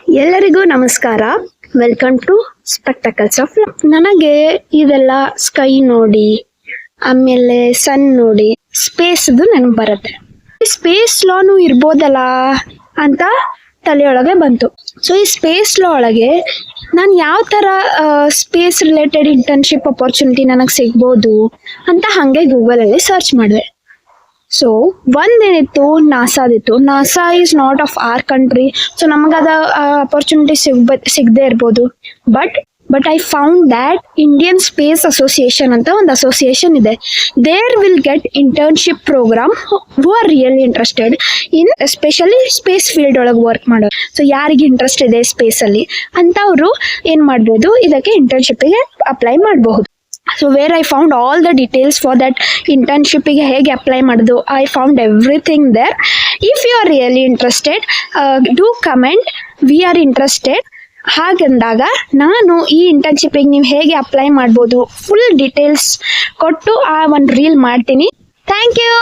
ಎಲ್ಲರಿಗೂ ನಮಸ್ಕಾರ. Welcome to spectacles of love. ನನಗೆ ಇದೆಲ್ಲ ಸ್ಕೈ ನೋಡಿ, ಆಮೇಲೆ ಸನ್ ನೋಡಿ, ಸ್ಪೇಸ್ದು ನೆನಪು ಬರುತ್ತೆ. ಸ್ಪೇಸ್ ಲಾನು ಇರ್ಬೋದಲ್ಲ ಅಂತ ತಲೆಯೊಳಗೆ ಬಂತು. ಸೊ ಈ ಸ್ಪೇಸ್ ಲಾ ಒಳಗೆ ನಾನು ಯಾವ ಥರ ಸ್ಪೇಸ್ ರಿಲೇಟೆಡ್ ಇಂಟರ್ನ್ಶಿಪ್ ಅಪರ್ಚುನಿಟಿ ನನಗೆ ಸಿಗ್ಬೋದು ಅಂತ ಹಾಗೆ ಗೂಗಲಲ್ಲಿ ಸರ್ಚ್ ಮಾಡಿದೆ. ಸೊ ಒಂದೇನಿತ್ತು, ನಾಸಾದಿತ್ತು. NASA is not of our country, so ನಮಗದ ಅಪರ್ಚುನಿಟಿ ಸಿಗದೆ ಇರ್ಬೋದು. But I found that Indian space association ಅಂತ ಒಂದು ಅಸೋಸಿಯೇಷನ್ ಇದೆ. There will get internship programme who are really interested in especially space field ಒಳಗೆ ವರ್ಕ್ ಮಾಡೋರು. ಸೊ ಯಾರಿಗೆ interest ಇದೆ ಸ್ಪೇಸಲ್ಲಿ ಅಂಥವ್ರು ಏನು ಮಾಡ್ಬೋದು, ಇದಕ್ಕೆ ಇಂಟರ್ನ್ಶಿಪ್ಪಿಗೆ ಅಪ್ಲೈ ಮಾಡಬಹುದು. So where I found all the details for that internship ಗೆ ಹೇಗೆ ಅಪ್ಲೈ ಮಾಡೋದು, I found everything there. If you are really interested, do comment we are interested. ಹಾಗಂದಾಗ ನಾನು ಈ ಇಂಟರ್ನ್ಶಿಪ್ಪಿಗೆ ನೀವು ಹೇಗೆ ಅಪ್ಲೈ ಮಾಡ್ಬೋದು ಫುಲ್ ಡೀಟೇಲ್ಸ್ ಕೊಟ್ಟು ಆ ಒಂದು ರೀಲ್ ಮಾಡ್ತೀನಿ. Thank you.